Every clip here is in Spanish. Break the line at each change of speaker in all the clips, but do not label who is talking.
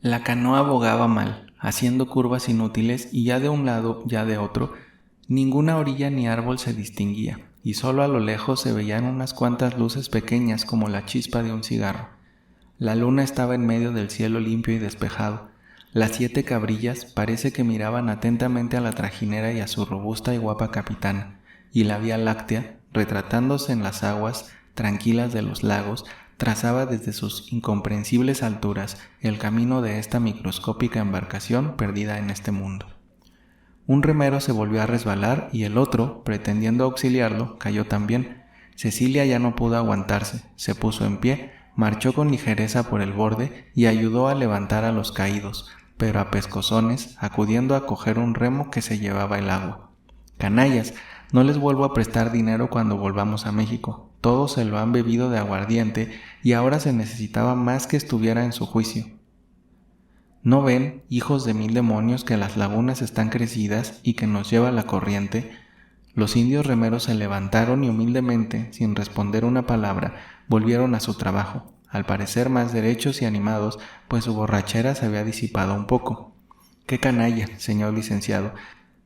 La canoa bogaba mal, haciendo curvas inútiles y ya de un lado, ya de otro, ninguna orilla ni árbol se distinguía, y solo a lo lejos se veían unas cuantas luces pequeñas como la chispa de un cigarro. La luna estaba en medio del cielo limpio y despejado. Las 7 cabrillas parece que miraban atentamente a la trajinera y a su robusta y guapa capitana, y la Vía Láctea, retratándose en las aguas tranquilas de los lagos, trazaba desde sus incomprensibles alturas el camino de esta microscópica embarcación perdida en este mundo. Un remero se volvió a resbalar y el otro, pretendiendo auxiliarlo, cayó también. Cecilia ya no pudo aguantarse, se puso en pie, marchó con ligereza por el borde y ayudó a levantar a los caídos, pero a pescozones, acudiendo a coger un remo que se llevaba el agua. «Canallas, no les vuelvo a prestar dinero cuando volvamos a México. Todos se lo han bebido de aguardiente y ahora se necesitaba más que estuviera en su juicio. ¿No ven, hijos de 1000 demonios, que las lagunas están crecidas y que nos lleva la corriente?» Los indios remeros se levantaron y humildemente, sin responder una palabra, volvieron a su trabajo, al parecer más derechos y animados, pues su borrachera se había disipado un poco. «¡Qué canalla, señor licenciado!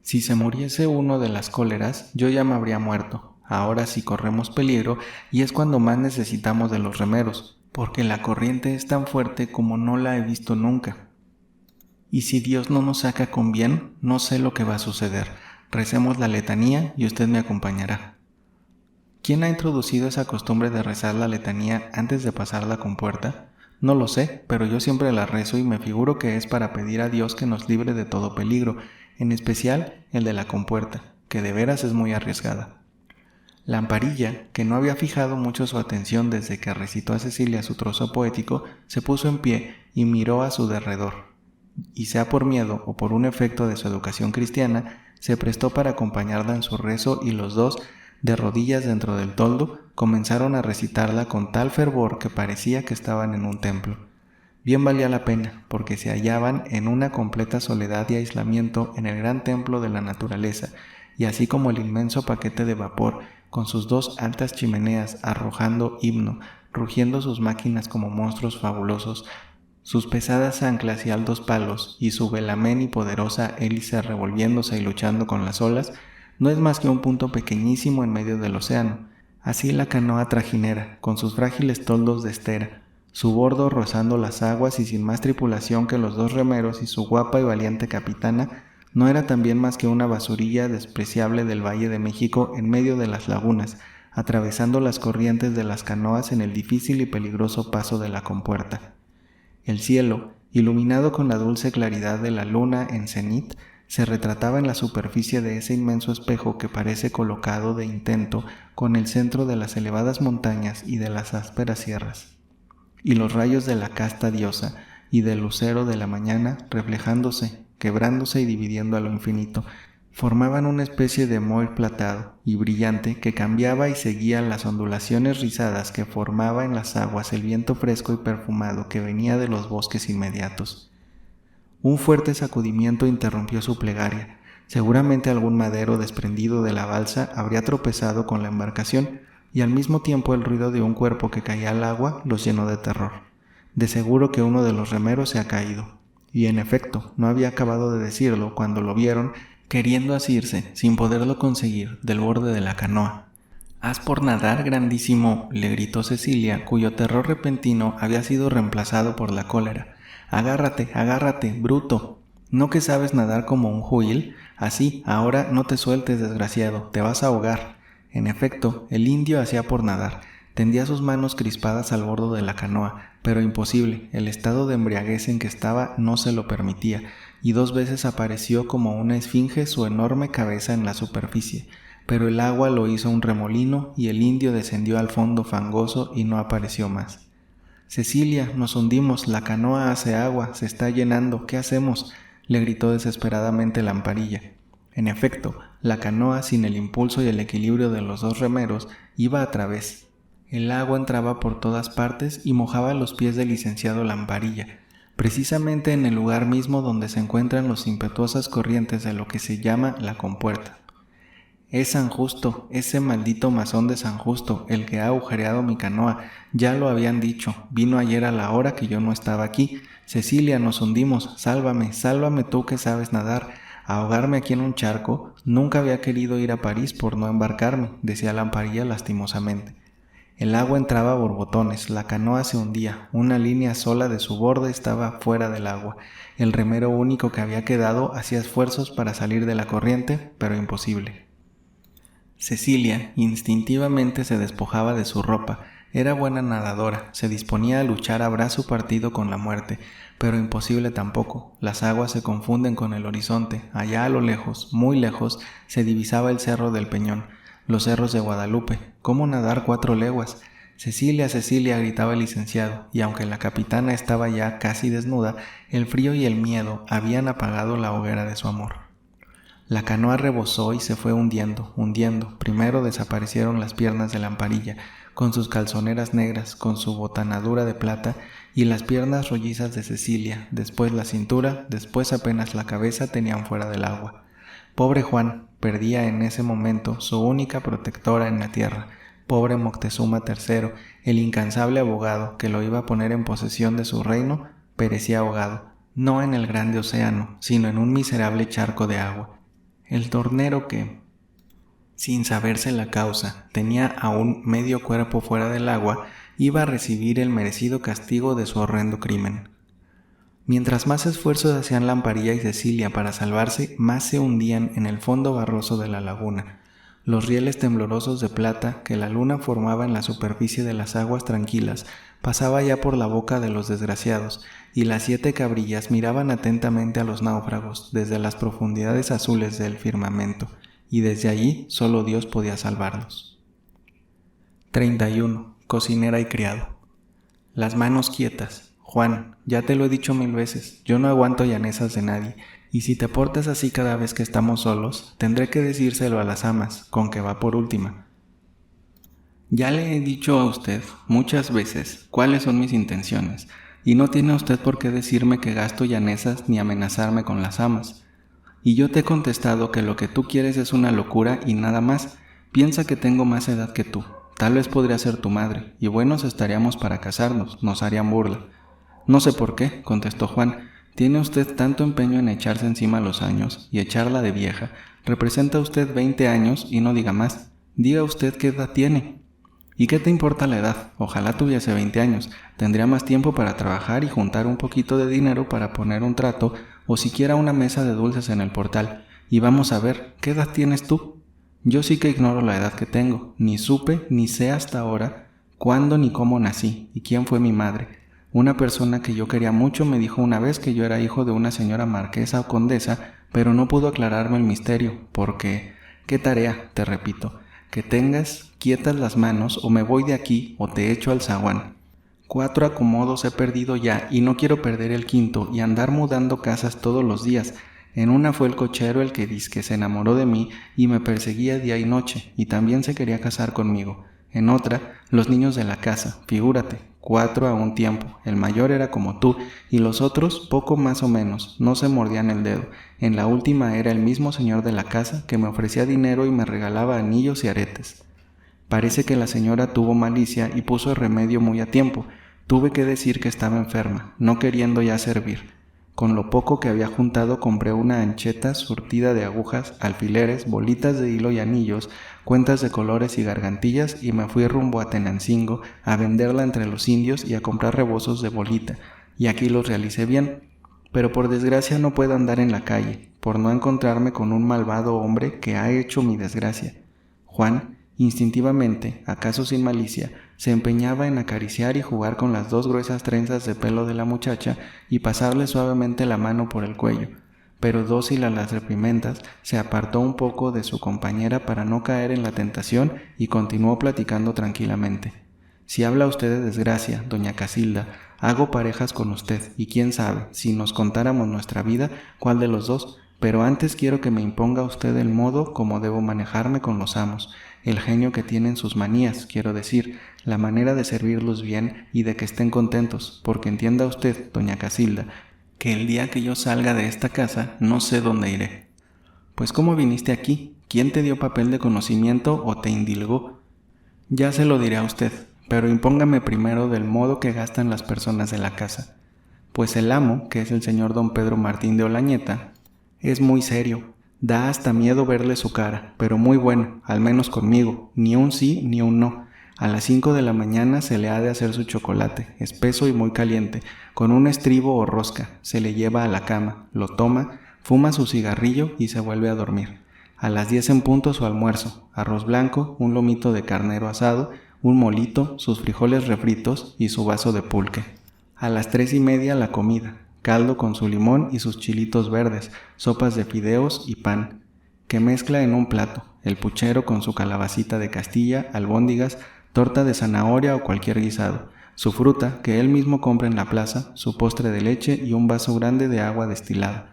Si se muriese uno de las cóleras, yo ya me habría muerto. Ahora sí corremos peligro y es cuando más necesitamos de los remeros, porque la corriente es tan fuerte como no la he visto nunca. Y si Dios no nos saca con bien, no sé lo que va a suceder. Recemos la letanía y usted me acompañará». ¿Quién ha introducido esa costumbre de rezar la letanía antes de pasar la compuerta? No lo sé, pero yo siempre la rezo y me figuro que es para pedir a Dios que nos libre de todo peligro, en especial el de la compuerta, que de veras es muy arriesgada. Lamparilla, que no había fijado mucho su atención desde que recitó a Cecilia su trozo poético, se puso en pie y miró a su derredor, y sea por miedo o por un efecto de su educación cristiana, se prestó para acompañarla en su rezo y los dos, de rodillas dentro del toldo, comenzaron a recitarla con tal fervor que parecía que estaban en un templo. Bien valía la pena, porque se hallaban en una completa soledad y aislamiento en el gran templo de la naturaleza, y así como el inmenso paquete de vapor, con sus 2 altas chimeneas arrojando himno, rugiendo sus máquinas como monstruos fabulosos, sus pesadas anclas y altos palos, y su velamén y poderosa hélice revolviéndose y luchando con las olas, no es más que un punto pequeñísimo en medio del océano. Así la canoa trajinera, con sus frágiles toldos de estera, su bordo rozando las aguas y sin más tripulación que los 2 remeros y su guapa y valiente capitana, no era también más que una basurilla despreciable del Valle de México en medio de las lagunas, atravesando las corrientes de las canoas en el difícil y peligroso paso de la compuerta. El cielo, iluminado con la dulce claridad de la luna en cenit, se retrataba en la superficie de ese inmenso espejo que parece colocado de intento con el centro de las elevadas montañas y de las ásperas sierras. Y los rayos de la casta diosa y del lucero de la mañana, reflejándose, quebrándose y dividiendo a lo infinito, formaban una especie de moir platado y brillante que cambiaba y seguía las ondulaciones rizadas que formaba en las aguas el viento fresco y perfumado que venía de los bosques inmediatos. Un fuerte sacudimiento interrumpió su plegaria. Seguramente algún madero desprendido de la balsa habría tropezado con la embarcación, y al mismo tiempo el ruido de un cuerpo que caía al agua los llenó de terror. De seguro que uno de los remeros se ha caído. Y en efecto, no había acabado de decirlo cuando lo vieron queriendo asirse, sin poderlo conseguir, del borde de la canoa. «¡Haz por nadar, grandísimo!», le gritó Cecilia, cuyo terror repentino había sido reemplazado por la cólera. «¡Agárrate, agárrate, bruto! ¿No que sabes nadar como un huil? Así, ahora no te sueltes, desgraciado, te vas a ahogar». En efecto, el indio hacía por nadar. Tendía sus manos crispadas al bordo de la canoa, pero imposible, el estado de embriaguez en que estaba no se lo permitía, y 2 veces apareció como una esfinge su enorme cabeza en la superficie, pero el agua lo hizo un remolino y el indio descendió al fondo fangoso y no apareció más. «Cecilia, nos hundimos, la canoa hace agua, se está llenando, ¿qué hacemos?», le gritó desesperadamente Lamparilla. En efecto, la canoa, sin el impulso y el equilibrio de los 2 remeros, iba a través. El agua entraba por todas partes y mojaba los pies del licenciado Lamparilla, precisamente en el lugar mismo donde se encuentran las impetuosas corrientes de lo que se llama la compuerta. Es San Justo, ese maldito masón de San Justo, el que ha agujereado mi canoa. Ya lo habían dicho, vino ayer a la hora que yo no estaba aquí. Cecilia, nos hundimos, sálvame, sálvame tú que sabes nadar. Ahogarme aquí en un charco. Nunca había querido ir a París por no embarcarme, decía Lamparilla lastimosamente. El agua entraba a borbotones, la canoa se hundía, una línea sola de su borde estaba fuera del agua. El remero único que había quedado hacía esfuerzos para salir de la corriente, pero imposible. Cecilia instintivamente se despojaba de su ropa. Era buena nadadora, se disponía a luchar a brazo partido con la muerte, pero imposible tampoco. Las aguas se confunden con el horizonte. Allá a lo lejos, muy lejos, se divisaba el cerro del Peñón, los cerros de Guadalupe. ¿Cómo nadar 4 leguas? Cecilia, Cecilia, gritaba el licenciado, y aunque la capitana estaba ya casi desnuda, el frío y el miedo habían apagado la hoguera de su amor. La canoa rebosó y se fue hundiendo, hundiendo. Primero desaparecieron las piernas de Lamparilla, con sus calzoneras negras, con su botanadura de plata, y las piernas rollizas de Cecilia, después la cintura, después apenas la cabeza tenían fuera del agua. Pobre Juan, perdía en ese momento su única protectora en la tierra. Pobre Moctezuma III, el incansable abogado que lo iba a poner en posesión de su reino, perecía ahogado, no en el grande océano, sino en un miserable charco de agua. El tornero que, sin saberse la causa, tenía aún medio cuerpo fuera del agua, iba a recibir el merecido castigo de su horrendo crimen. Mientras más esfuerzos hacían Lamparilla y Cecilia para salvarse, más se hundían en el fondo barroso de la laguna. Los rieles temblorosos de plata que la luna formaba en la superficie de las aguas tranquilas pasaba ya por la boca de los desgraciados, y las 7 cabrillas miraban atentamente a los náufragos desde las profundidades azules del firmamento, y desde allí solo Dios podía salvarlos. 31. Cocinera y criado. Las manos quietas. Juan, ya te lo he dicho 1000 veces, yo no aguanto llanesas de nadie, y si te portas así cada vez que estamos solos, tendré que decírselo a las amas, con que va por última. Ya le he dicho a usted muchas veces cuáles son mis intenciones, y no tiene usted por qué decirme que gasto llanesas ni amenazarme con las amas. Y yo te he contestado que lo que tú quieres es una locura y nada más. Piensa que tengo más edad que tú, tal vez podría ser tu madre, y buenos estaríamos para casarnos, nos harían burla. No sé por qué, contestó Juan. Tiene usted tanto empeño en echarse encima los años y echarla de vieja. Representa usted 20 años y no diga más. Diga usted qué edad tiene. ¿Y qué te importa la edad? Ojalá tuviese 20 años. Tendría más tiempo para trabajar y juntar un poquito de dinero para poner un trato o siquiera una mesa de dulces en el portal. Y vamos a ver, ¿qué edad tienes tú? Yo sí que ignoro la edad que tengo. Ni supe ni sé hasta ahora cuándo ni cómo nací y quién fue mi madre. Una persona que yo quería mucho me dijo una vez que yo era hijo de una señora marquesa o condesa, pero no pudo aclararme el misterio, porque, ¿qué tarea? Te repito, que tengas quietas las manos o me voy de aquí o te echo al zaguán. 4 acomodos he perdido ya y no quiero perder el 5º y andar mudando casas todos los días. En una fue el cochero el que dizque se enamoró de mí y me perseguía día y noche, y también se quería casar conmigo. En otra, los niños de la casa, figúrate, 4 a un tiempo. El mayor era como tú, y los otros, poco más o menos, no se mordían el dedo. En la última era el mismo señor de la casa que me ofrecía dinero y me regalaba anillos y aretes. Parece que la señora tuvo malicia y puso el remedio muy a tiempo. Tuve que decir que estaba enferma, no queriendo ya servir. Con lo poco que había juntado compré una ancheta surtida de agujas, alfileres, bolitas de hilo y anillos, cuentas de colores y gargantillas, y me fui rumbo a Tenancingo a venderla entre los indios y a comprar rebozos de bolita, y aquí los realicé bien. Pero por desgracia no puedo andar en la calle, por no encontrarme con un malvado hombre que ha hecho mi desgracia. Juan, instintivamente, acaso sin malicia, se empeñaba en acariciar y jugar con las 2 gruesas trenzas de pelo de la muchacha y pasarle suavemente la mano por el cuello, pero dócil a las reprimendas, se apartó un poco de su compañera para no caer en la tentación y continuó platicando tranquilamente. Si habla usted de desgracia, doña Casilda, hago parejas con usted, y quién sabe, si nos contáramos nuestra vida, cuál de los dos, pero antes quiero que me imponga usted el modo como debo manejarme con los amos, el genio que tienen sus manías, quiero decir, la manera de servirlos bien y de que estén contentos, porque entienda usted, doña Casilda, que el día que yo salga de esta casa no sé dónde iré. Pues ¿cómo viniste aquí? ¿Quién te dio papel de conocimiento o te indilgó? Ya se lo diré a usted, pero impóngame primero del modo que gastan las personas de la casa. Pues el amo, que es el señor don Pedro Martín de Olañeta, es muy serio. Da hasta miedo verle su cara, pero muy bueno, al menos conmigo, ni un sí ni un no. A las 5 de la mañana se le ha de hacer su chocolate, espeso y muy caliente, con un estribo o rosca, se le lleva a la cama, lo toma, fuma su cigarrillo y se vuelve a dormir. A las 10 en punto su almuerzo, arroz blanco, un lomito de carnero asado, un molito, sus frijoles refritos y su vaso de pulque. A las 3:30 la comida, caldo con su limón y sus chilitos verdes, sopas de fideos y pan, que mezcla en un plato, el puchero con su calabacita de Castilla, albóndigas, torta de zanahoria o cualquier guisado, su fruta, que él mismo compra en la plaza, su postre de leche y un vaso grande de agua destilada.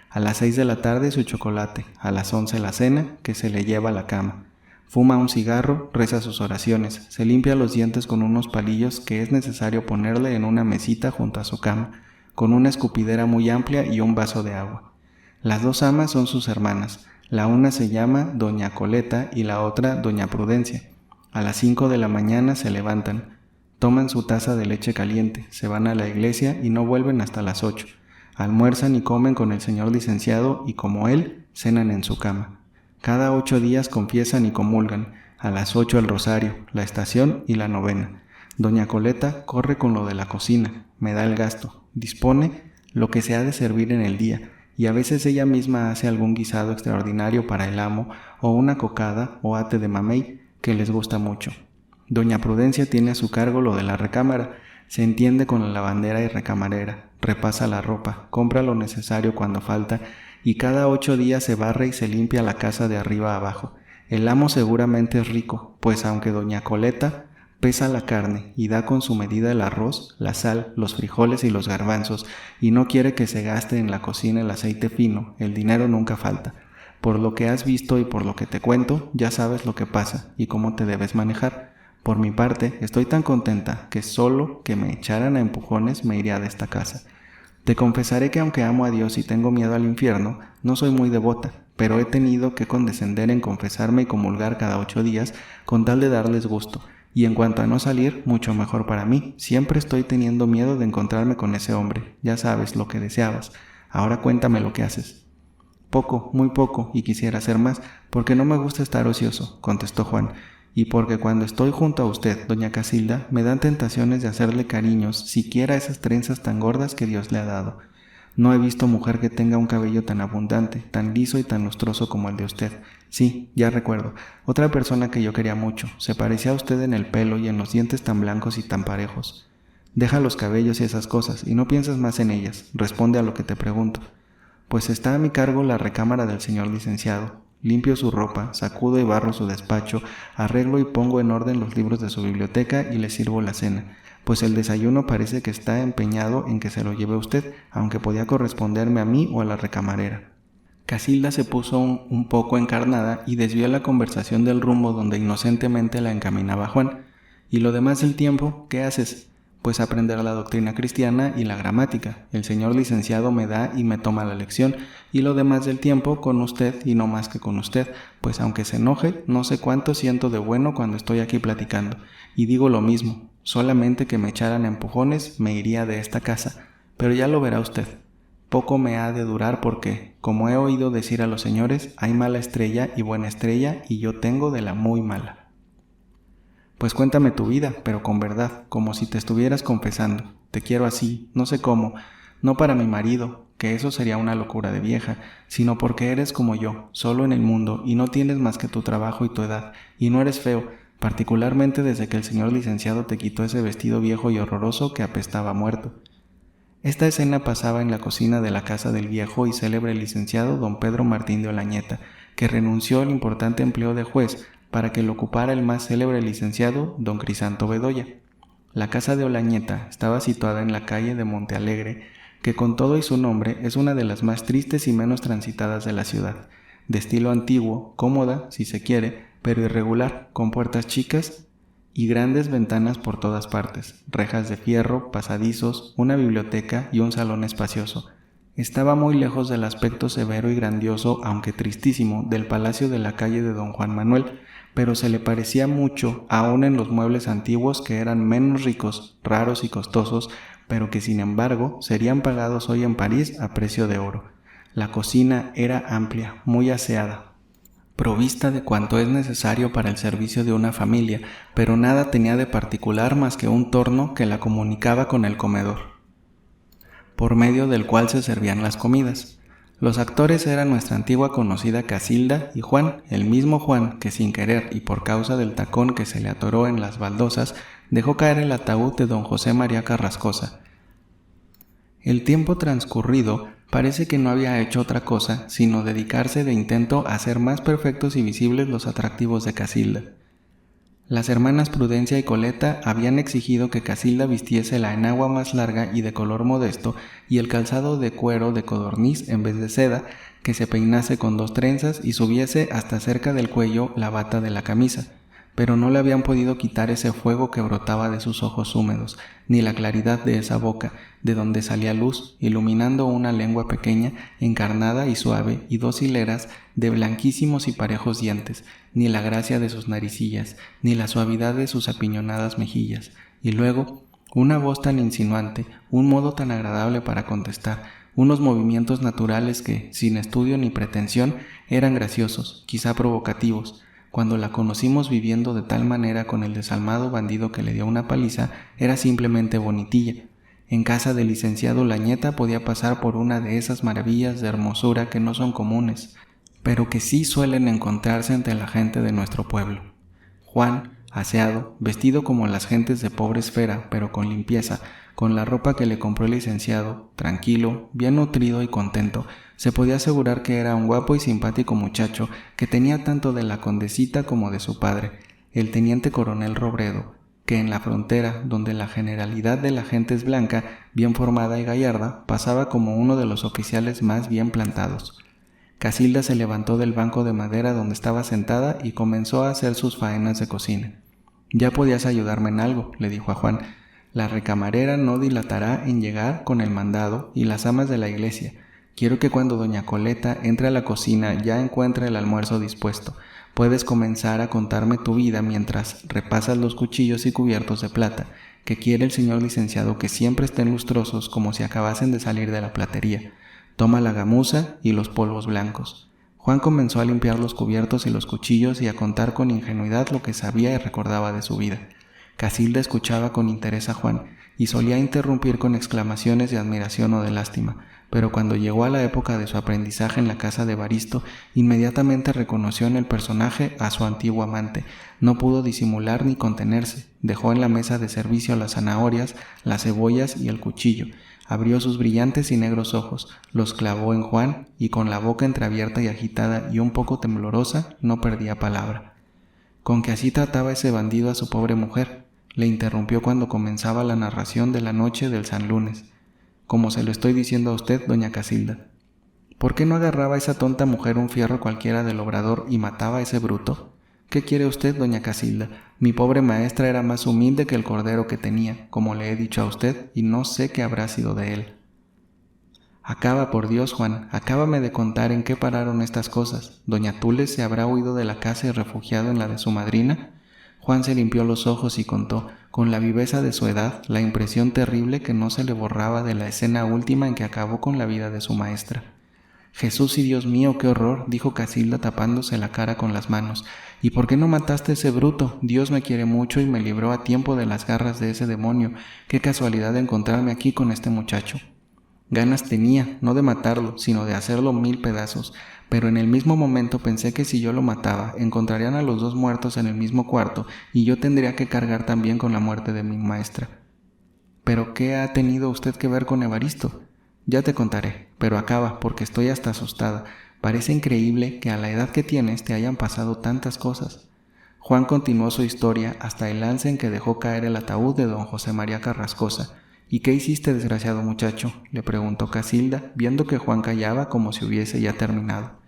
A las 6 de la tarde su chocolate, a las 11 la cena, que se le lleva a la cama. Fuma un cigarro, reza sus oraciones, se limpia los dientes con unos palillos que es necesario ponerle en una mesita junto a su cama, con una escupidera muy amplia y un vaso de agua. Las dos amas son sus hermanas, la una se llama Doña Coleta y la otra Doña Prudencia. A las 5 de la mañana se levantan, toman su taza de leche caliente, se van a la iglesia y no vuelven hasta las 8. Almuerzan y comen con el señor licenciado y como él, cenan en su cama. Cada 8 días confiesan y comulgan, a las 8 el rosario, la estación y la novena. Doña Coleta corre con lo de la cocina, me da el gasto, dispone lo que se ha de servir en el día, y a veces ella misma hace algún guisado extraordinario para el amo, o una cocada o ate de mamey, que les gusta mucho. Doña Prudencia tiene a su cargo lo de la recámara, se entiende con la lavandera y recamarera, repasa la ropa, compra lo necesario cuando falta, y cada 8 días se barre y se limpia la casa de arriba a abajo. El amo seguramente es rico, pues aunque doña Coleta pesa la carne y da con su medida el arroz, la sal, los frijoles y los garbanzos, y no quiere que se gaste en la cocina el aceite fino, el dinero nunca falta. Por lo que has visto y por lo que te cuento, ya sabes lo que pasa y cómo te debes manejar. Por mi parte, estoy tan contenta que solo que me echaran a empujones me iría de esta casa. Te confesaré que aunque amo a Dios y tengo miedo al infierno, no soy muy devota, pero he tenido que condescender en confesarme y comulgar cada 8 días con tal de darles gusto, y en cuanto a no salir, mucho mejor para mí. Siempre estoy teniendo miedo de encontrarme con ese hombre, ya sabes lo que deseabas. Ahora cuéntame lo que haces. Poco, muy poco, y quisiera hacer más, porque no me gusta estar ocioso, contestó Juan, y porque cuando estoy junto a usted, doña Casilda, me dan tentaciones de hacerle cariños, siquiera esas trenzas tan gordas que Dios le ha dado. No he visto mujer que tenga un cabello tan abundante, tan liso y tan lustroso como el de usted. Sí, ya recuerdo, otra persona que yo quería mucho, se parecía a usted en el pelo y en los dientes tan blancos y tan parejos. Deja los cabellos y esas cosas, y no pienses más en ellas, responde a lo que te pregunto. Pues está a mi cargo la recámara del señor licenciado. Limpio su ropa, sacudo y barro su despacho, arreglo y pongo en orden los libros de su biblioteca y le sirvo la cena, pues el desayuno parece que está empeñado en que se lo lleve usted, aunque podía corresponderme a mí o a la recamarera. Casilda se puso un poco encarnada y desvió la conversación del rumbo donde inocentemente la encaminaba Juan. ¿Y lo demás del tiempo, qué haces? Pues aprender la doctrina cristiana y la gramática. El señor licenciado me da y me toma la lección, y lo demás del tiempo con usted y no más que con usted, pues aunque se enoje, no sé cuánto siento de bueno cuando estoy aquí platicando, y digo lo mismo, solamente que me echaran a empujones me iría de esta casa, pero ya lo verá usted. Poco me ha de durar porque, como he oído decir a los señores, hay mala estrella y buena estrella, y yo tengo de la muy mala. Pues cuéntame tu vida, pero con verdad, como si te estuvieras confesando. Te quiero así, no sé cómo, no para mi marido, que eso sería una locura de vieja, sino porque eres como yo, solo en el mundo, y no tienes más que tu trabajo y tu edad, y no eres feo, particularmente desde que el señor licenciado te quitó ese vestido viejo y horroroso que apestaba muerto. Esta escena pasaba en la cocina de la casa del viejo y célebre licenciado don Pedro Martín de Olañeta, que renunció al importante empleo de juez para que lo ocupara el más célebre licenciado don Crisanto Bedoya. La casa de Olañeta estaba situada en la calle de Montealegre, que con todo y su nombre es una de las más tristes y menos transitadas de la ciudad, de estilo antiguo, cómoda, si se quiere, pero irregular, con puertas chicas y grandes ventanas por todas partes, rejas de fierro, pasadizos, una biblioteca y un salón espacioso. Estaba muy lejos del aspecto severo y grandioso, aunque tristísimo, del palacio de la calle de don Juan Manuel, pero se le parecía mucho, aun en los muebles antiguos que eran menos ricos, raros y costosos, pero que sin embargo serían pagados hoy en París a precio de oro. La cocina era amplia, muy aseada, provista de cuanto es necesario para el servicio de una familia, pero nada tenía de particular más que un torno que la comunicaba con el comedor, por medio del cual se servían las comidas. Los actores eran nuestra antigua conocida Casilda y Juan, el mismo Juan que sin querer y por causa del tacón que se le atoró en las baldosas, dejó caer el ataúd de don José María Carrascosa. El tiempo transcurrido parece que no había hecho otra cosa sino dedicarse de intento a hacer más perfectos y visibles los atractivos de Casilda. Las hermanas Prudencia y Coleta habían exigido que Casilda vistiese la enagua más larga y de color modesto y el calzado de cuero de codorniz en vez de seda, que se peinase con 2 trenzas y subiese hasta cerca del cuello la bata de la camisa, pero no le habían podido quitar ese fuego que brotaba de sus ojos húmedos, ni la claridad de esa boca, de donde salía luz, iluminando una lengua pequeña, encarnada y suave, y 2 hileras de blanquísimos y parejos dientes, ni la gracia de sus naricillas, ni la suavidad de sus apiñonadas mejillas, y luego una voz tan insinuante, un modo tan agradable para contestar, unos movimientos naturales que, sin estudio ni pretensión, eran graciosos, quizá provocativos. Cuando la conocimos viviendo de tal manera con el desalmado bandido que le dio una paliza, era simplemente bonitilla. En casa del licenciado Lañeta podía pasar por una de esas maravillas de hermosura que no son comunes, pero que sí suelen encontrarse entre la gente de nuestro pueblo. Juan, aseado, vestido como las gentes de pobre esfera, pero con limpieza, con la ropa que le compró el licenciado, tranquilo, bien nutrido y contento, se podía asegurar que era un guapo y simpático muchacho que tenía tanto de la condesita como de su padre, el teniente coronel Robredo, que en la frontera, donde la generalidad de la gente es blanca, bien formada y gallarda, pasaba como uno de los oficiales más bien plantados. Casilda se levantó del banco de madera donde estaba sentada y comenzó a hacer sus faenas de cocina. «Ya podías ayudarme en algo», le dijo a Juan. «La recamarera no dilatará en llegar con el mandado y las amas de la iglesia. Quiero que cuando doña Coleta entre a la cocina ya encuentre el almuerzo dispuesto. Puedes comenzar a contarme tu vida mientras repasas los cuchillos y cubiertos de plata, que quiere el señor licenciado que siempre estén lustrosos como si acabasen de salir de la platería. Toma la gamuza y los polvos blancos». Juan comenzó a limpiar los cubiertos y los cuchillos y a contar con ingenuidad lo que sabía y recordaba de su vida. Casilda escuchaba con interés a Juan y solía interrumpir con exclamaciones de admiración o de lástima, pero cuando llegó a la época de su aprendizaje en la casa de Evaristo, inmediatamente reconoció en el personaje a su antiguo amante. No pudo disimular ni contenerse. Dejó en la mesa de servicio las zanahorias, las cebollas y el cuchillo. Abrió sus brillantes y negros ojos, los clavó en Juan y con la boca entreabierta y agitada y un poco temblorosa, no perdía palabra. «¿Con que así trataba ese bandido a su pobre mujer?», le interrumpió cuando comenzaba la narración de la noche del San Lunes. «Como se lo estoy diciendo a usted, doña Casilda». «¿Por qué no agarraba a esa tonta mujer un fierro cualquiera del obrador y mataba a ese bruto? ¿Qué quiere usted, doña Casilda? Mi pobre maestra era más humilde que el cordero que tenía, como le he dicho a usted, y no sé qué habrá sido de él». «Acaba, por Dios, Juan, acábame de contar en qué pararon estas cosas. ¿Doña Tules se habrá huido de la casa y refugiado en la de su madrina?». Juan se limpió los ojos y contó, con la viveza de su edad, la impresión terrible que no se le borraba de la escena última en que acabó con la vida de su maestra. «Jesús y Dios mío, qué horror», dijo Casilda tapándose la cara con las manos. «¿Y por qué no mataste a ese bruto? Dios me quiere mucho y me libró a tiempo de las garras de ese demonio. Qué casualidad de encontrarme aquí con este muchacho». Ganas tenía, no de matarlo, sino de hacerlo 1000 pedazos, pero en el mismo momento pensé que si yo lo mataba, encontrarían a los 2 muertos en el mismo cuarto y yo tendría que cargar también con la muerte de mi maestra. «¿Pero qué ha tenido usted que ver con Evaristo?». «Ya te contaré, pero acaba, porque estoy hasta asustada. Parece increíble que a la edad que tienes te hayan pasado tantas cosas». Juan continuó su historia hasta el lance en que dejó caer el ataúd de don José María Carrascosa. «¿Y qué hiciste, desgraciado muchacho?», le preguntó Casilda, viendo que Juan callaba como si hubiese ya terminado.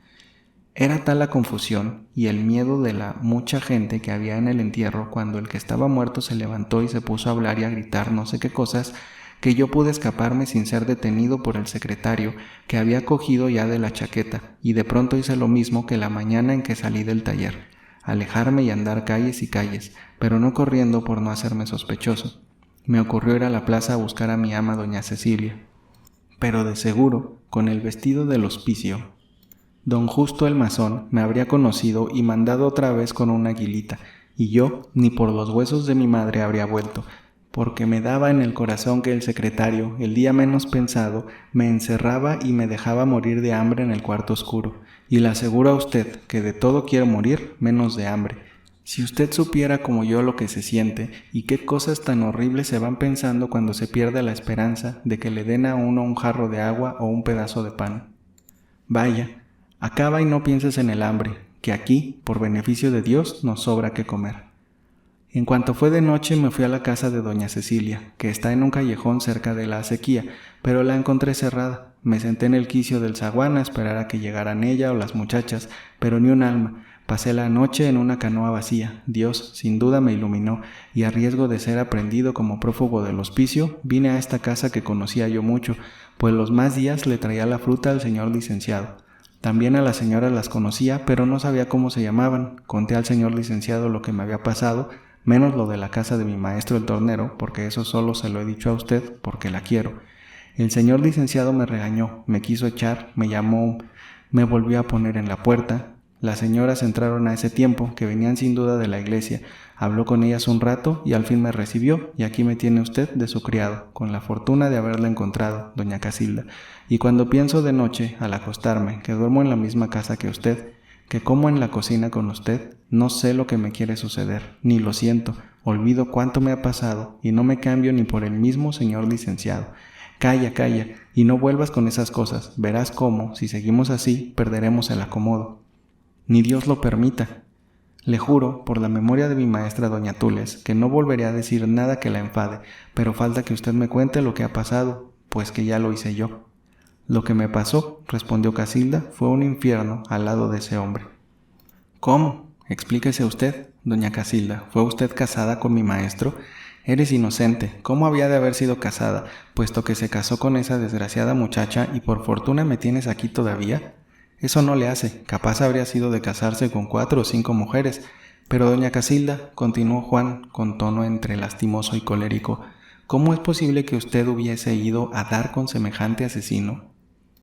Era tal la confusión y el miedo de la mucha gente que había en el entierro cuando el que estaba muerto se levantó y se puso a hablar y a gritar no sé qué cosas, que yo pude escaparme sin ser detenido por el secretario, que había cogido ya de la chaqueta, y de pronto hice lo mismo que la mañana en que salí del taller, alejarme y andar calles y calles, pero no corriendo por no hacerme sospechoso. Me ocurrió ir a la plaza a buscar a mi ama doña Cecilia, pero de seguro, con el vestido del hospicio, don Justo el masón me habría conocido y mandado otra vez con una aguilita, y yo ni por los huesos de mi madre habría vuelto, porque me daba en el corazón que el secretario, el día menos pensado, me encerraba y me dejaba morir de hambre en el cuarto oscuro, y le aseguro a usted que de todo quiero morir menos de hambre. Si usted supiera como yo lo que se siente y qué cosas tan horribles se van pensando cuando se pierde la esperanza de que le den a uno un jarro de agua o un pedazo de pan. Vaya, acaba y no pienses en el hambre, que aquí, por beneficio de Dios, nos sobra qué comer. En cuanto fue de noche me fui a la casa de doña Cecilia, que está en un callejón cerca de la acequia, pero la encontré cerrada. Me senté en el quicio del zaguán a esperar a que llegaran ella o las muchachas, pero ni un alma. Pasé la noche en una canoa vacía. Dios, sin duda, me iluminó, y a riesgo de ser aprehendido como prófugo del hospicio, vine a esta casa que conocía yo mucho, pues los más días le traía la fruta al señor licenciado. También a las señoras las conocía, pero no sabía cómo se llamaban. Conté al señor licenciado lo que me había pasado, menos lo de la casa de mi maestro el tornero, porque eso solo se lo he dicho a usted, porque la quiero. El señor licenciado me regañó, me quiso echar, me llamó, me volvió a poner en la puerta. Las señoras entraron a ese tiempo, que venían sin duda de la iglesia. Habló con ellas un rato y al fin me recibió, y aquí me tiene usted de su criado, con la fortuna de haberla encontrado, doña Casilda. Y cuando pienso de noche, al acostarme, que duermo en la misma casa que usted, que como en la cocina con usted, no sé lo que me quiere suceder, ni lo siento, olvido cuánto me ha pasado, y no me cambio ni por el mismo señor licenciado. Calla, calla, y no vuelvas con esas cosas, verás cómo, si seguimos así, perderemos el acomodo. Ni Dios lo permita. Le juro, por la memoria de mi maestra doña Tules, que no volveré a decir nada que la enfade, pero falta que usted me cuente lo que ha pasado, pues que ya lo hice yo. Lo que me pasó, respondió Casilda, fue un infierno al lado de ese hombre. ¿Cómo? Explíquese usted, doña Casilda. ¿Fue usted casada con mi maestro? Eres inocente. ¿Cómo había de haber sido casada, puesto que se casó con esa desgraciada muchacha y por fortuna me tienes aquí todavía? Eso no le hace. Capaz habría sido de casarse con 4 o 5 mujeres. Pero doña Casilda, continuó Juan con tono entre lastimoso y colérico, ¿cómo es posible que usted hubiese ido a dar con semejante asesino?